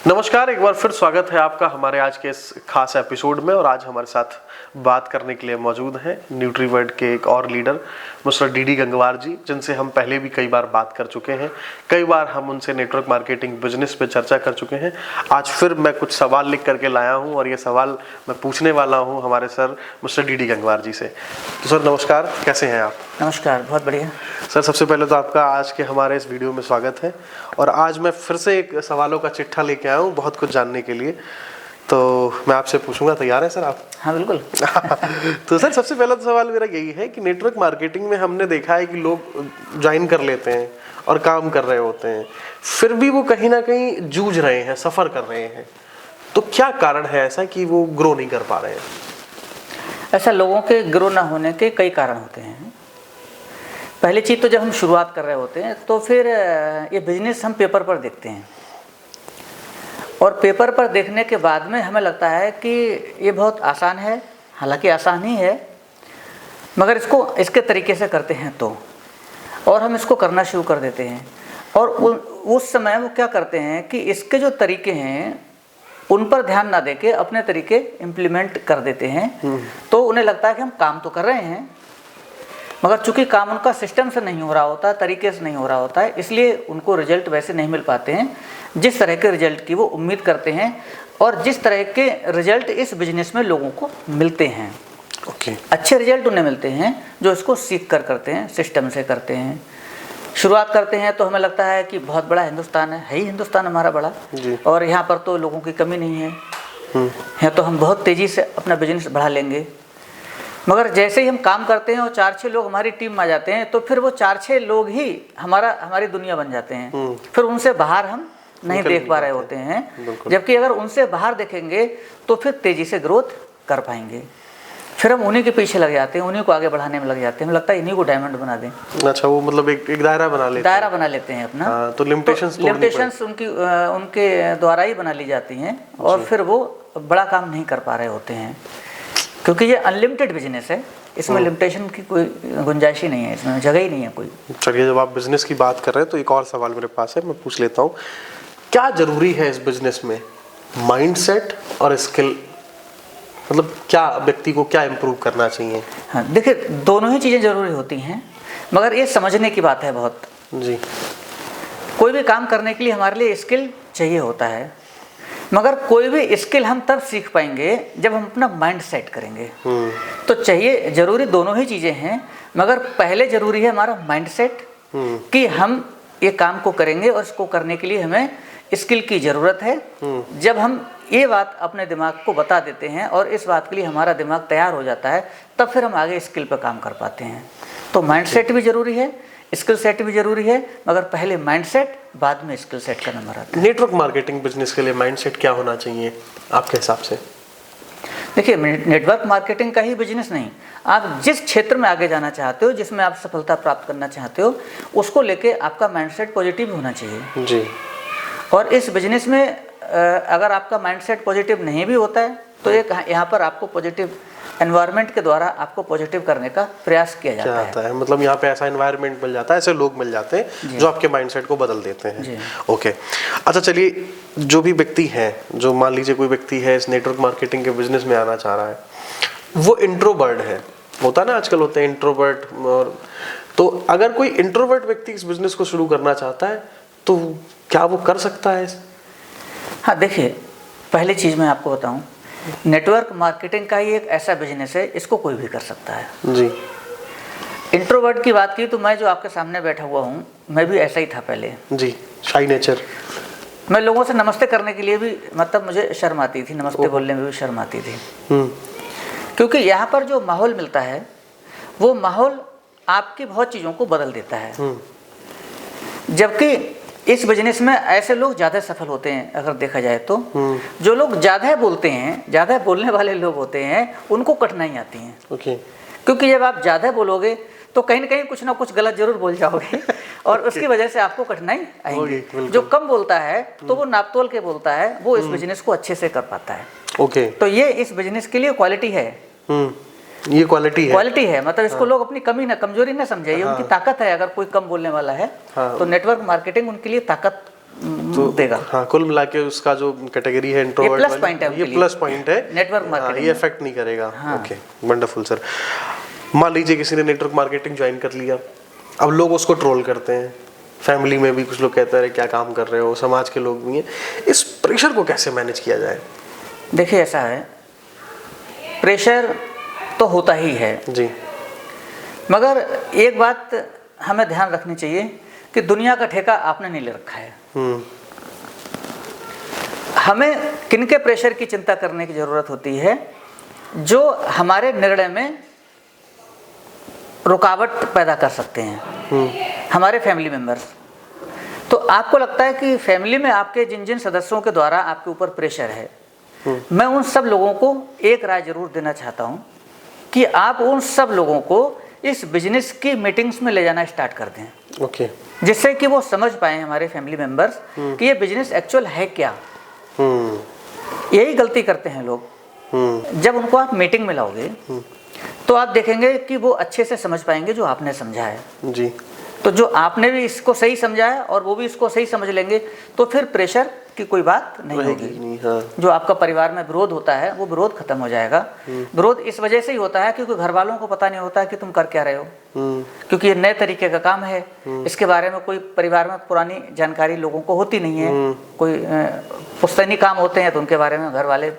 नमस्कार, एक बार फिर स्वागत है आपका हमारे आज के इस खास एपिसोड में। और आज हमारे साथ बात करने के लिए मौजूद हैं न्यूट्रीवर्ड के एक और लीडर मिस्टर डी गंगवार जी, जिनसे हम पहले भी कई बार बात कर चुके हैं। कई बार हम उनसे नेटवर्क मार्केटिंग बिजनेस पे चर्चा कर चुके हैं। आज फिर मैं कुछ सवाल लिख करके लाया हूं और ये सवाल मैं पूछने वाला हूं हमारे सर मिस्टर डी गंगवार जी से। तो सर नमस्कार, कैसे हैं आप? नमस्कार, बहुत बढ़िया सर। सबसे पहले तो आपका आज के हमारे इस वीडियो में स्वागत है। और आज मैं फिर से एक सवालों का चिट्ठा लेके आया हूँ बहुत कुछ जानने के लिए। तो मैं आपसे पूछूंगा, तैयार है सर आप? हाँ बिल्कुल। तो सर सबसे पहला तो सवाल मेरा यही है कि नेटवर्क मार्केटिंग में हमने देखा है कि लोग ज्वाइन कर लेते हैं और काम कर रहे होते हैं, फिर भी वो कहीं ना कहीं जूझ रहे हैं, सफ़र कर रहे हैं। तो क्या कारण है ऐसा कि वो ग्रो नहीं कर पा रहे हैं? ऐसा लोगों के ग्रो ना होने के कई कारण होते हैं। पहली चीज़ तो जब हम शुरुआत कर रहे होते हैं तो फिर ये बिजनेस हम पेपर पर देखते हैं, और पेपर पर देखने के बाद में हमें लगता है कि ये बहुत आसान है। हालांकि आसान ही है, मगर इसको इसके तरीके से करते हैं तो, और हम इसको करना शुरू कर देते हैं। और उस समय वो क्या करते हैं कि इसके जो तरीके हैं उन पर ध्यान ना देके अपने तरीके इम्प्लीमेंट कर देते हैं। तो उन्हें लगता है कि हम काम तो कर रहे हैं, मगर चूंकि काम उनका सिस्टम से नहीं हो रहा होता, तरीके से नहीं हो रहा होता है, इसलिए उनको रिजल्ट वैसे नहीं मिल पाते हैं जिस तरह के रिजल्ट की वो उम्मीद करते हैं और जिस तरह के रिजल्ट इस बिजनेस में लोगों को मिलते हैं। अच्छे रिजल्ट उन्हें मिलते हैं जो इसको सीख कर करते हैं, सिस्टम से करते हैं। शुरुआत करते हैं तो हमें लगता है कि बहुत बड़ा हिंदुस्तान है ही हिंदुस्तान हमारा बड़ा, और यहाँ पर तो लोगों की कमी नहीं है, यहाँ तो हम बहुत तेज़ी से अपना बिजनेस बढ़ा लेंगे। मगर जैसे ही हम काम करते हैं और 4-6 लोग हमारी टीम में आ जाते हैं तो फिर वो 4-6 लोग ही हमारी दुनिया बन जाते हैं। फिर उनसे बाहर हम नहीं देख पा रहे होते हैं, जबकि अगर उनसे बाहर देखेंगे तो फिर तेज़ी से ग्रोथ कर पाएंगे। फिर हम उन्हीं के पीछे लग जाते हैं, उन्हीं को आगे बढ़ाने में लग जाते हैं। हमें लगता है इन्हीं को डायमंड बना दें। अच्छा, वो मतलब एक दायरा बना लेते हैं अपना। तो लिमिटेशंस उनके द्वारा ही बना ली जाती हैं, और फिर वो बड़ा काम नहीं कर पा रहे होते हैं, क्योंकि ये अनलिमिटेड बिजनेस है। इसमें लिमिटेशन की कोई गुंजाइश ही नहीं है, इसमें जगह ही नहीं है कोई। चलिए, जब आप बिजनेस की बात कर रहे हैं तो एक और सवाल मेरे पास है, मैं पूछ लेता हूँ। क्या जरूरी है इस बिजनेस में, माइंडसेट और स्किल? मतलब क्या व्यक्ति को क्या इम्प्रूव करना चाहिए? हाँ देखिए, दोनों ही चीज़ें ज़रूरी होती हैं, मगर ये समझने की बात है बहुत जी। कोई भी काम करने के लिए हमारे लिए स्किल चाहिए होता है, मगर कोई भी स्किल हम तब सीख पाएंगे जब हम अपना माइंड सेट करेंगे। तो चाहिए, जरूरी दोनों ही चीज़ें हैं, मगर पहले जरूरी है हमारा माइंड सेट कि हम ये काम को करेंगे और इसको करने के लिए हमें स्किल की ज़रूरत है। जब हम ये बात अपने दिमाग को बता देते हैं और इस बात के लिए हमारा दिमाग तैयार हो जाता है, तब फिर हम आगे स्किल पर काम कर पाते हैं। तो माइंड सेट भी ज़रूरी है, स्किल सेट भी जरूरी है, मगर पहले माइंड सेट, बाद में स्किल सेट का नंबर आता है। नेटवर्क मार्केटिंग बिजनेस के लिए माइंड सेट क्या होना चाहिए आपके हिसाब से? देखिए, नेटवर्क मार्केटिंग का ही बिजनेस नहीं, आप जिस क्षेत्र में आगे जाना चाहते हो, जिसमें आप सफलता प्राप्त करना चाहते हो, उसको लेके आपका माइंड सेट पॉजिटिव होना चाहिए जी। और इस बिजनेस में अगर आपका माइंड सेट पॉजिटिव नहीं भी होता है तो यहाँ पर आपको पॉजिटिव एनवायरनमेंट के द्वारा आपको पॉजिटिव करने का प्रयास किया जाता है। मतलब यहाँ पे ऐसा एनवायरनमेंट मिल जाता है, ऐसे लोग मिल जाते हैं जो आपके माइंडसेट को बदल देते हैं। ओके, अच्छा चलिए, जो भी व्यक्ति है, जो मान लीजिए कोई व्यक्ति है इस नेटवर्क मार्केटिंग के बिजनेस में आना चाह रहा है, वो इंट्रोवर्ट है, होता है ना आजकल होते हैं इंट्रोवर्ट, और तो अगर कोई इंट्रोवर्ट व्यक्ति इस बिजनेस को शुरू करना चाहता है तो क्या वो कर सकता है? हाँ देखिए, पहली चीज़ मैं आपको बताऊँ, नेटवर्क मार्केटिंग का ही एक ऐसा बिजनेस है, इसको कोई भी कर सकता है जी। इंट्रोवर्ट की बात की तो मैं जो आपके सामने बैठा हुआ हूँ, मैं भी ऐसा ही था पहले जी, शाई नेचर। मैं लोगों से नमस्ते करने के लिए भी, मतलब मुझे शर्म आती थी, नमस्ते बोलने में भी शर्म आती थी, क्योंकि यहाँ पर जो माहौल मिलता है वो माहौल आपकी बहुत चीज़ों को बदल देता है। जबकि इस बिजनेस में ऐसे लोग ज़्यादा सफल होते हैं, अगर देखा जाए तो जो लोग ज़्यादा बोलते हैं, ज़्यादा बोलने वाले लोग होते हैं, उनको कठिनाई आती हैं। क्योंकि जब आप ज़्यादा बोलोगे तो कहीं ना कहीं कुछ ना कुछ गलत जरूर बोल जाओगे और उसकी वजह से आपको कठिनाई आएगी। जो कम बोलता है तो वो नाप तोल के बोलता है, वो इस बिजनेस को अच्छे से कर पाता है। तो ये इस बिजनेस के लिए क्वालिटी है, ये क्वालिटी है। मतलब इसको लोग अपनी कमी ना, कमजोरी ना समझे, ये उनकी ताकत है। अगर कोई कम बोलने वाला है तो नेटवर्क मार्केटिंग उनके लिए ताकत देगा। हाँ, कुल मिला के उसका जो कैटेगरी है इंट्रोवर्ट प्लस पॉइंट है, ये प्लस पॉइंट है, नेटवर्क मार्केटिंग ये इफेक्ट नहीं करेगा। Okay, wonderful sir. मान लीजिए किसी ने नेटवर्क मार्केटिंग ज्वाइन कर लिया, अब लोग उसको ट्रोल करते हैं, फैमिली में भी कुछ लोग कहते हैं क्या काम कर रहे हो, समाज के लोग भी हैं, इस प्रेशर को कैसे मैनेज किया जाए? देखिए ऐसा है, प्रेशर तो होता ही है जी, मगर एक बात हमें ध्यान रखनी चाहिए कि दुनिया का ठेका आपने नहीं ले रखा है। हमें किनके प्रेशर की चिंता करने की ज़रूरत होती है? जो हमारे निर्णय में रुकावट पैदा कर सकते हैं, हमारे फैमिली मेंबर्स। तो आपको लगता है कि फैमिली में आपके जिन जिन सदस्यों के द्वारा आपके ऊपर प्रेशर है, मैं उन सब लोगों को एक राय जरूर देना चाहता हूं कि आप उन सब लोगों को इस बिजनेस की मीटिंग्स में ले जाना स्टार्ट कर दें। ओके, जिससे कि वो समझ पाए हमारे फैमिली मेंबर्स कि ये बिजनेस एक्चुअल है क्या। यही गलती करते हैं लोग। जब उनको आप मीटिंग में लाओगे तो आप देखेंगे कि वो अच्छे से समझ पाएंगे जो आपने समझा है। जी, तो जो आपने भी इसको सही समझा है और वो भी इसको सही समझ लेंगे, तो फिर प्रेशर की कोई बात नहीं होगी। हाँ। जो आपका परिवार में विरोध होता है वो विरोध खत्म हो जाएगा। विरोध इस वजह से ही होता है क्योंकि घर वालों को पता नहीं होता है कि तुम कर क्या रहे हो, क्योंकि ये नए तरीके का काम है। इसके बारे में कोई परिवार में पुरानी जानकारी लोगों को होती नहीं है। कोई पुश्तैनी काम होते हैं तो उनके बारे में घर वाले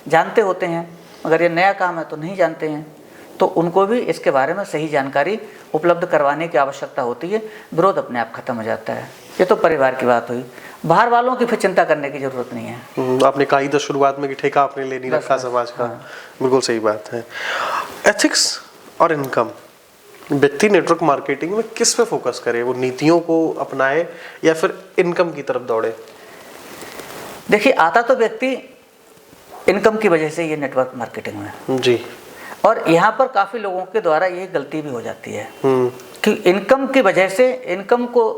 जानते होते हैं, मगर ये नया काम है तो नहीं जानते हैं। तो उनको भी इसके बारे में सही जानकारी उपलब्ध करवाने की आवश्यकता होती है। विरोध अपने आप खत्म हो जाता है। ये तो परिवार की बात हुई, बाहर वालों की फिर चिंता करने की जरूरत नहीं है। आपने कहा ही था शुरुआत में कि ठेका आपने ले नहीं रखा समाज का। हाँ। बिल्कुल सही बात है। एथिक्स और इनकम, व्यक्ति नेटवर्क मार्केटिंग में किस पे फोकस करे? वो नीतियों को अपनाए या फिर इनकम की तरफ दौड़े? देखिए, आता तो व्यक्ति इनकम की वजह से ये नेटवर्क मार्केटिंग में जी, और यहाँ पर काफ़ी लोगों के द्वारा ये गलती भी हो जाती है कि इनकम की वजह से, इनकम को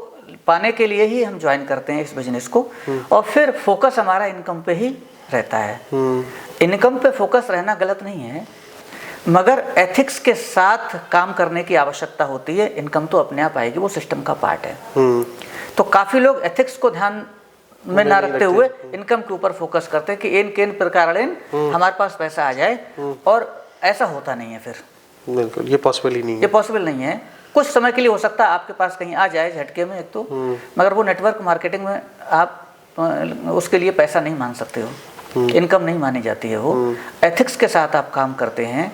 पाने के लिए ही हम ज्वाइन करते हैं इस बिजनेस को, और फिर फोकस हमारा इनकम पे ही रहता है। इनकम पे फोकस रहना गलत नहीं है, मगर एथिक्स के साथ काम करने की आवश्यकता होती है। इनकम तो अपने आप आएगी, वो सिस्टम का पार्ट है। तो काफ़ी लोग एथिक्स को ध्यान में ना रखते हुए इनकम के ऊपर फोकस करते हैं कि इन केन प्रकार हमारे पास पैसा आ जाए, और ऐसा होता नहीं है। फिर बिल्कुल ये पॉसिबल ही नहीं है। ये पॉसिबल नहीं है। कुछ समय के लिए हो सकता है आपके पास कहीं आ जाए झटके में एक तो, मगर वो नेटवर्क मार्केटिंग में आप उसके लिए पैसा नहीं मान सकते हो, इनकम नहीं मानी जाती है वो। एथिक्स के साथ आप काम करते हैं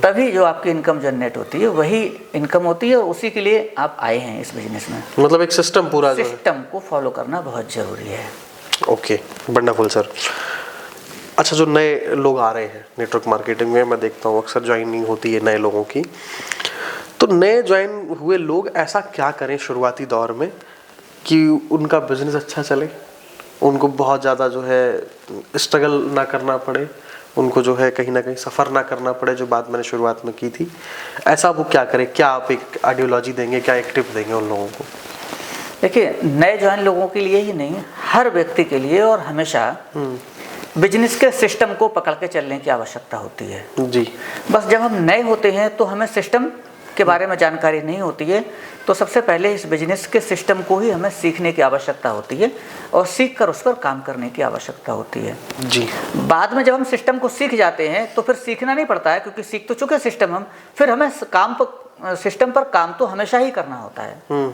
तभी जो आपकी इनकम जनरेट होती है वही इनकम होती है, और उसी के लिए आप आए हैं इस बिजनेस में। मतलब एक सिस्टम पूरा सिस्टम को फॉलो करना बहुत जरूरी है। Okay, wonderful sir. अच्छा, जो नए लोग आ रहे हैं नेटवर्क मार्केटिंग में, मैं देखता हूँ अक्सर ज्वाइनिंग होती है नए लोगों की, तो नए ज्वाइन हुए लोग ऐसा क्या करें शुरुआती दौर में कि उनका बिजनेस अच्छा चले, उनको बहुत ज़्यादा जो है स्ट्रगल ना करना पड़े, उनको जो है कहीं ना कहीं सफ़र ना करना पड़े, जो बात मैंने शुरुआत में की थी, ऐसा वो क्या करें? क्या आप एक आइडियोलॉजी देंगे, क्या एक टिप देंगे उन लोगों को? देखिए, नए ज्वाइन लोगों के लिए ही नहीं, हर व्यक्ति के लिए और हमेशा बिजनेस के सिस्टम को पकड़ के चलने की आवश्यकता होती है। जी, बस जब हम नए होते हैं तो हमें सिस्टम के बारे में जानकारी नहीं होती है, तो सबसे पहले इस बिजनेस के सिस्टम को ही हमें सीखने की आवश्यकता होती है और सीख कर उस पर काम करने की आवश्यकता होती है। जी, बाद में जब हम सिस्टम को सीख जाते हैं तो फिर सीखना नहीं पड़ता है, क्योंकि सीख तो चुके सिस्टम हम, फिर हमें काम पर, सिस्टम पर काम तो हमेशा ही करना होता है।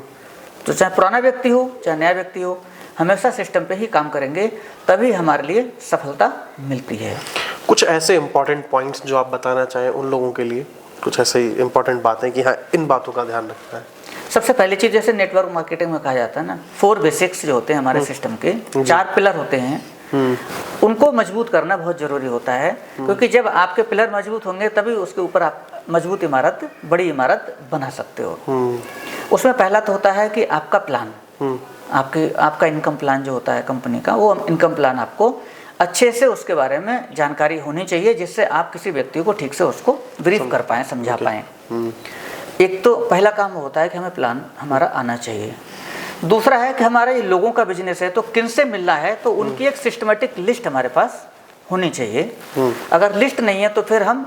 तो चाहे पुराना व्यक्ति हो चाहे नया व्यक्ति हो, हमेशा सिस्टम पे ही काम करेंगे, तभी हमारे लिए सफलता मिलती है। कुछ ऐसे इंपॉर्टेंट पॉइंट्स जो आप बताना चाहें उन लोगों के लिए, कुछ ऐसे इंपॉर्टेंट बातें कि हाँ इन बातों का ध्यान रखना है? सबसे पहली चीज़, जैसे नेटवर्क मार्केटिंग में कहा जाता है ना, 4 बेसिक्स जो होते हैं हमारे सिस्टम के, 4 पिलर होते हैं, उनको मजबूत करना बहुत ज़रूरी होता है। क्योंकि जब आपके पिलर मजबूत होंगे तभी उसके ऊपर आप मजबूत इमारत, बड़ी इमारत बना सकते हो। उसमें पहला तो होता है कि आपका प्लान, आपका इनकम प्लान जो होता है कंपनी का, वो इनकम प्लान आपको अच्छे से उसके बारे में जानकारी होनी चाहिए, जिससे आप किसी व्यक्ति को ठीक से उसको ब्रीफ कर पाएँ, समझा पाएँ। एक तो पहला काम होता है कि हमें प्लान हमारा आना चाहिए। दूसरा है कि हमारा ये लोगों का बिजनेस है तो किन से मिलना है, तो उनकी एक सिस्टमेटिक लिस्ट हमारे पास होनी चाहिए। अगर लिस्ट नहीं है तो फिर हम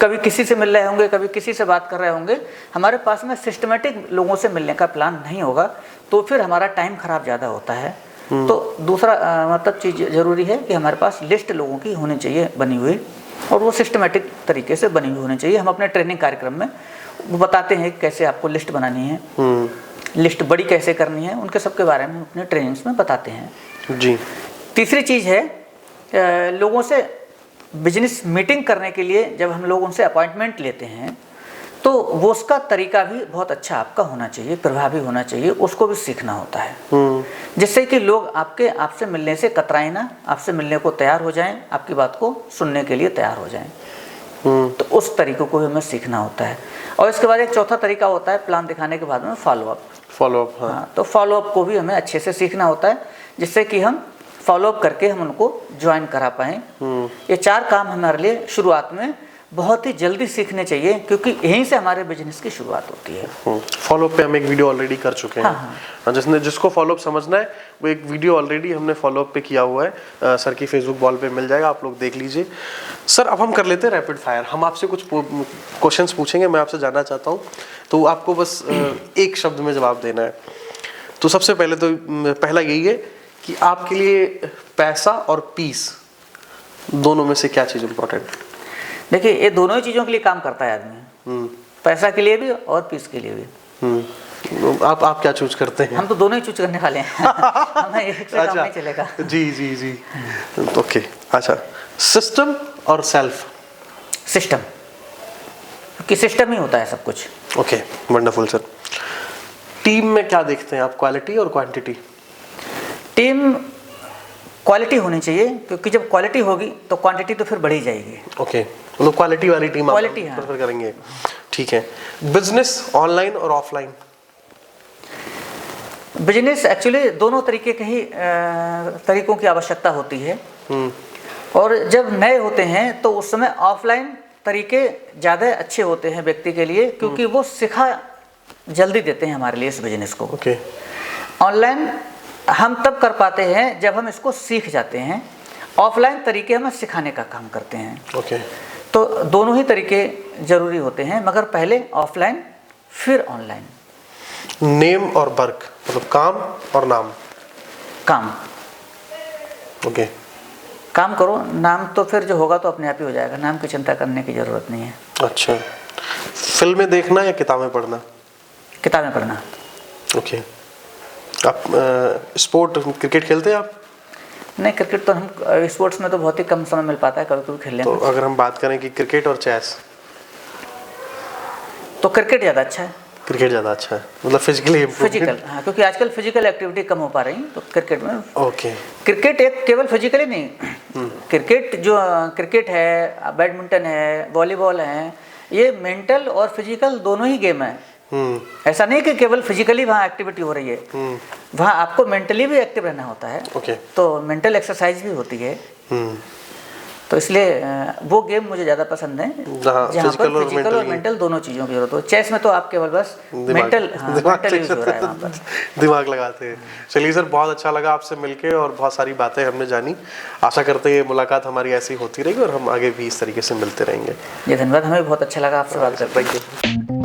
कभी किसी से मिल रहे होंगे, कभी किसी से बात कर रहे होंगे, हमारे पास में सिस्टमेटिक लोगों से मिलने का प्लान नहीं होगा, तो फिर हमारा टाइम खराब ज़्यादा होता है। तो दूसरा मतलब चीज़ ज़रूरी है कि हमारे पास लिस्ट लोगों की होनी चाहिए बनी हुई, और वो सिस्टमेटिक तरीके से बनी हुई होनी चाहिए। हम अपने ट्रेनिंग कार्यक्रम में वो बताते हैं कि कैसे आपको लिस्ट बनानी है, लिस्ट बड़ी कैसे करनी है, उनके सब के बारे में अपने ट्रेनिंग्स में बताते हैं जी। तीसरी चीज़ है लोगों से बिजनेस मीटिंग करने के लिए जब हम लोग उनसे अपॉइंटमेंट लेते हैं तो वो उसका तरीका भी बहुत अच्छा आपका होना चाहिए, प्रभावी होना चाहिए, उसको भी सीखना होता है, जिससे कि लोग आपसे मिलने से कतराएं ना, आपसे मिलने को तैयार हो जाएं, आपकी बात को सुनने के लिए तैयार हो जाएं। तो उस तरीकों को भी हमें सीखना होता है। और इसके बाद एक चौथा तरीका होता है प्लान दिखाने के बाद में फॉलोअप। हाँ, तो फॉलोअप को भी हमें अच्छे से सीखना होता है, जिससे कि हम फॉलोअप करके हम उनको ज्वाइन करा पाएँ। ये 4 काम हमारे लिए शुरुआत में बहुत ही जल्दी सीखने चाहिए, क्योंकि यहीं से हमारे बिजनेस की शुरुआत होती है। फॉलोअप पे हम एक वीडियो ऑलरेडी कर चुके हैं। हाँ, जिसको फॉलोअप समझना है वो एक वीडियो ऑलरेडी हमने फॉलोअप पे किया हुआ है, सर की फेसबुक वॉल पे मिल जाएगा, आप लोग देख लीजिए। सर अब हम कर लेते हैं रैपिड फायर। हम आपसे कुछ क्वेश्चंस पूछेंगे, मैं आपसे जानना चाहता हूँ, तो आपको बस एक शब्द में जवाब देना है। तो सबसे पहले तो पहला यही है कि आपके लिए पैसा और पीस दोनों में से क्या चीज़ इम्पोर्टेंट है? देखिए, ये दोनों ही चीज़ों के लिए काम करता है आदमी, पैसा के लिए भी और पीस के लिए भी। आप क्या चूज करते हैं? हम तो दोनों ही चूज करने वाले हैं। हमें एक से काम नहीं चलेगा। जी जी जी, ओके। अच्छा, सिस्टम और सेल्फ? सिस्टम, क्योंकि सिस्टम ही होता है सब कुछ। Okay, wonderful sir. टीम में क्या देखते हैं आप, क्वालिटी और क्वांटिटी? टीम क्वालिटी होनी चाहिए, क्योंकि जब क्वालिटी होगी तो क्वांटिटी तो फिर बढ़ी जाएगी। ओके, मतलब क्वालिटी वाली टीम आप क्वालिटी प्रेफर करेंगे। ठीक है। बिजनेस ऑनलाइन और ऑफलाइन? बिजनेस एक्चुअली दोनों तरीके के ही तरीकों की आवश्यकता होती है, और जब नए होते हैं तो उस समय ऑफलाइन तरीके ज़्यादा अच्छे होते हैं व्यक्ति के लिए, क्योंकि वो सिखा जल्दी देते हैं हमारे लिए इस बिजनेस को। ओके। ऑनलाइन हम तब कर पाते हैं जब हम इसको सीख जाते हैं, ऑफलाइन तरीके हमें सिखाने का काम करते हैं। ओके। तो दोनों ही तरीके ज़रूरी होते हैं, मगर पहले ऑफलाइन फिर ऑनलाइन। नेम और वर्क, मतलब काम और नाम? काम। ओके। काम करो, नाम तो फिर जो होगा तो अपने आप ही हो जाएगा, नाम की चिंता करने की ज़रूरत नहीं है। अच्छा, फिल्में देखना या किताबें पढ़ना? किताबें पढ़ना। ओके। आप स्पोर्ट क्रिकेट खेलते हैं आप? नहीं, क्रिकेट तो हम स्पोर्ट्स में तो बहुत ही कम समय मिल पाता है, कभी कभी खेल लेते हैं। तो अगर हम बात करें कि क्रिकेट और चेस, तो क्रिकेट ज़्यादा अच्छा है। क्रिकेट ज़्यादा अच्छा है, मतलब फिजिकल। हाँ, क्योंकि आजकल फिजिकल एक्टिविटी कम हो पा रही, तो क्रिकेट में। ओके। क्रिकेट एक केवल फिजिकली नहीं, क्रिकेट है, बैडमिंटन है, वॉलीबॉल है, ये मेंटल और फिजिकल दोनों ही गेम है। ऐसा नहीं कि केवल फिजिकली वहाँ एक्टिविटी हो रही है, वहाँ आपको मेंटली भी एक्टिव रहना होता है। ओके। तो मेंटल एक्सरसाइज भी होती है। तो इसलिए वो गेम मुझे ज़्यादा पसंद है जहाँ पर फिजिकल और मेंटल दोनों चीज़ों की जरूरत हो। चेस में तो आप केवल बस मेंटल यूज हो रहा है वहाँ पर, दिमाग लगाते हैं। चलिए सर, बहुत अच्छा लगा आपसे मिलके और बहुत सारी बातें हमने जानी। आशा करते हैं मुलाकात हमारी ऐसी होती रहेगी और हम आगे भी इस तरीके से मिलते रहेंगे। जी धन्यवाद, हमें बहुत अच्छा लगा आपसे बात करके।